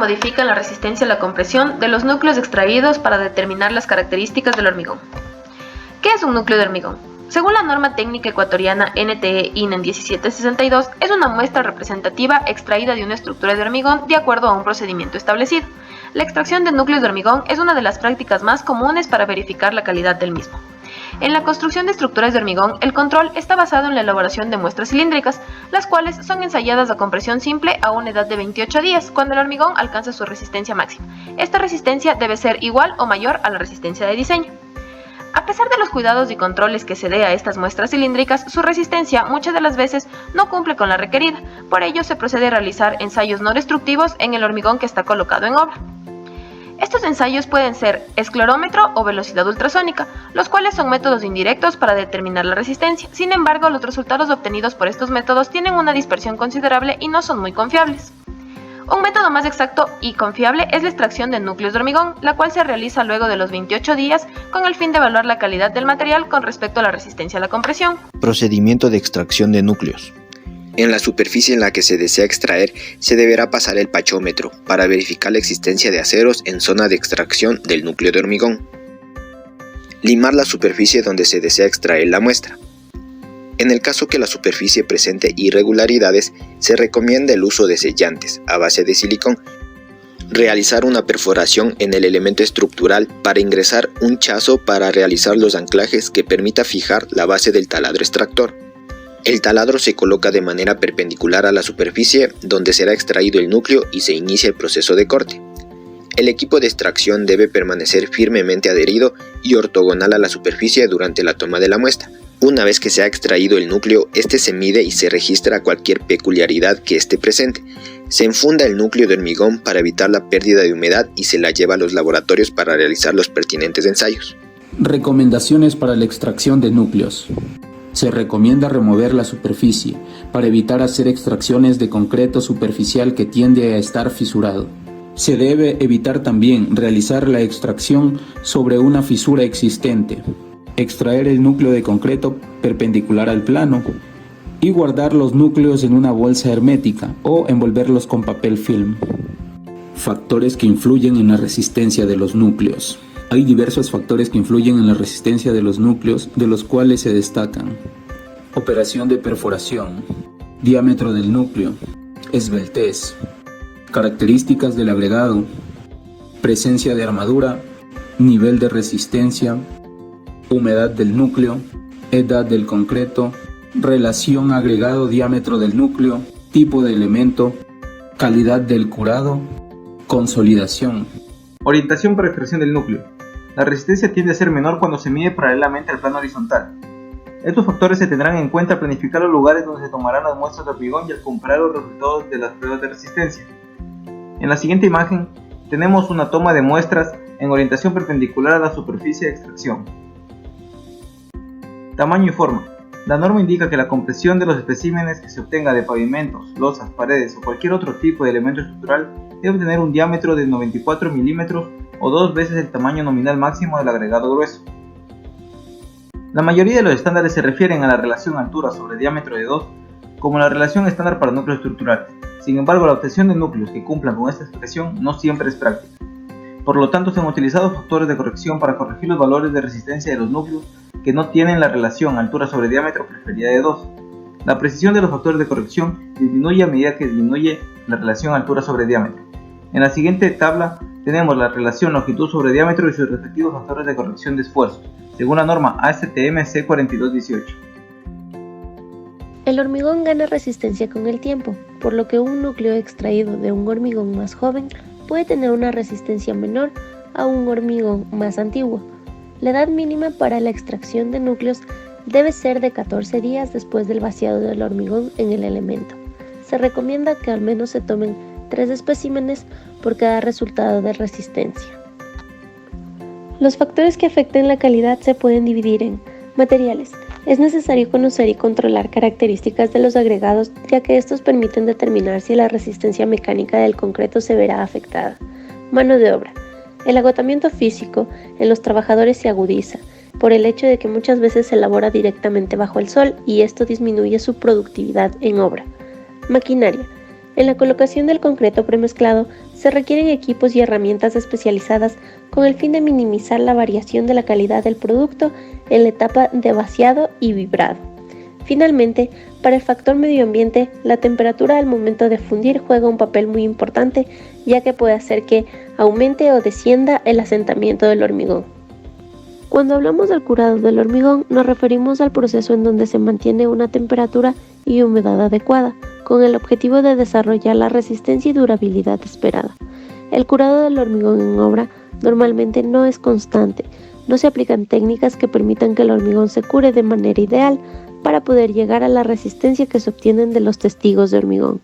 modifican la resistencia a la compresión de los núcleos extraídos para determinar las características del hormigón. ¿Qué es un núcleo de hormigón? Según la norma técnica ecuatoriana NTE INEN 1762, es una muestra representativa extraída de una estructura de hormigón de acuerdo a un procedimiento establecido. La extracción de núcleos de hormigón es una de las prácticas más comunes para verificar la calidad del mismo. En la construcción de estructuras de hormigón, el control está basado en la elaboración de muestras cilíndricas, las cuales son ensayadas a compresión simple a una edad de 28 días, cuando el hormigón alcanza su resistencia máxima. Esta resistencia debe ser igual o mayor a la resistencia de diseño. A pesar de los cuidados y controles que se dé a estas muestras cilíndricas, su resistencia muchas de las veces no cumple con la requerida. Por ello, se procede a realizar ensayos no destructivos en el hormigón que está colocado en obra. Estos ensayos pueden ser esclerómetro o velocidad ultrasónica, los cuales son métodos indirectos para determinar la resistencia. Sin embargo, los resultados obtenidos por estos métodos tienen una dispersión considerable y no son muy confiables. Un método más exacto y confiable es la extracción de núcleos de hormigón, la cual se realiza luego de los 28 días con el fin de evaluar la calidad del material con respecto a la resistencia a la compresión. Procedimiento de extracción de núcleos. En la superficie en la que se desea extraer, se deberá pasar el pachómetro para verificar la existencia de aceros en zona de extracción del núcleo de hormigón. Limar la superficie donde se desea extraer la muestra. En el caso que la superficie presente irregularidades, se recomienda el uso de sellantes a base de silicón. Realizar una perforación en el elemento estructural para ingresar un chazo para realizar los anclajes que permita fijar la base del taladro extractor. El taladro se coloca de manera perpendicular a la superficie donde será extraído el núcleo y se inicia el proceso de corte. El equipo de extracción debe permanecer firmemente adherido y ortogonal a la superficie durante la toma de la muestra. Una vez que se ha extraído el núcleo, este se mide y se registra cualquier peculiaridad que esté presente. Se enfunda el núcleo de hormigón para evitar la pérdida de humedad y se la lleva a los laboratorios para realizar los pertinentes ensayos. Recomendaciones para la extracción de núcleos. Se recomienda remover la superficie para evitar hacer extracciones de concreto superficial que tiende a estar fisurado. Se debe evitar también realizar la extracción sobre una fisura existente. Extraer el núcleo de concreto perpendicular al plano y guardar los núcleos en una bolsa hermética o envolverlos con papel film. Factores que influyen en la resistencia de los núcleos. Hay diversos factores que influyen en la resistencia de los núcleos, de los cuales se destacan: operación de perforación, diámetro del núcleo, esbeltez, características del agregado, presencia de armadura, nivel de resistencia, humedad del núcleo, edad del concreto, relación agregado-diámetro del núcleo, tipo de elemento, calidad del curado, consolidación. Orientación para extracción del núcleo. La resistencia tiende a ser menor cuando se mide paralelamente al plano horizontal. Estos factores se tendrán en cuenta al planificar los lugares donde se tomarán las muestras de hormigón y al comparar los resultados de las pruebas de resistencia. En la siguiente imagen tenemos una toma de muestras en orientación perpendicular a la superficie de extracción. Tamaño y forma. La norma indica que la compresión de los especímenes que se obtenga de pavimentos, losas, paredes o cualquier otro tipo de elemento estructural debe tener un diámetro de 94 milímetros o 2 veces el tamaño nominal máximo del agregado grueso. La mayoría de los estándares se refieren a la relación altura sobre diámetro de 2 como la relación estándar para núcleos estructurales. Sin embargo, la obtención de núcleos que cumplan con esta expresión no siempre es práctica. Por lo tanto, se han utilizado factores de corrección para corregir los valores de resistencia de los núcleos que no tienen la relación altura sobre diámetro preferida de 2. La precisión de los factores de corrección disminuye a medida que disminuye la relación altura sobre diámetro. En la siguiente tabla tenemos la relación longitud sobre diámetro y sus respectivos factores de corrección de esfuerzo, según la norma ASTM C4218. El hormigón gana resistencia con el tiempo, por lo que un núcleo extraído de un hormigón más joven puede tener una resistencia menor a un hormigón más antiguo. La edad mínima para la extracción de núcleos debe ser de 14 días después del vaciado del hormigón en el elemento. Se recomienda que al menos se tomen 3 especímenes por cada resultado de resistencia. Los factores que afecten la calidad se pueden dividir en materiales. Es necesario conocer y controlar características de los agregados, ya que estos permiten determinar si la resistencia mecánica del concreto se verá afectada. Mano de obra. El agotamiento físico en los trabajadores se agudiza por el hecho de que muchas veces se elabora directamente bajo el sol y esto disminuye su productividad en obra. Maquinaria. En la colocación del concreto premezclado Se requieren equipos y herramientas especializadas con el fin de minimizar la variación de la calidad del producto en la etapa de vaciado y vibrado. Finalmente, para el factor medio ambiente, la temperatura al momento de fundir juega un papel muy importante, ya que puede hacer que aumente o descienda el asentamiento del hormigón. Cuando hablamos del curado del hormigón, nos referimos al proceso en donde se mantiene una temperatura y humedad adecuada, con el objetivo de desarrollar la resistencia y durabilidad esperada. El curado del hormigón en obra normalmente no es constante, no se aplican técnicas que permitan que el hormigón se cure de manera ideal para poder llegar a la resistencia que se obtienen de los testigos de hormigón.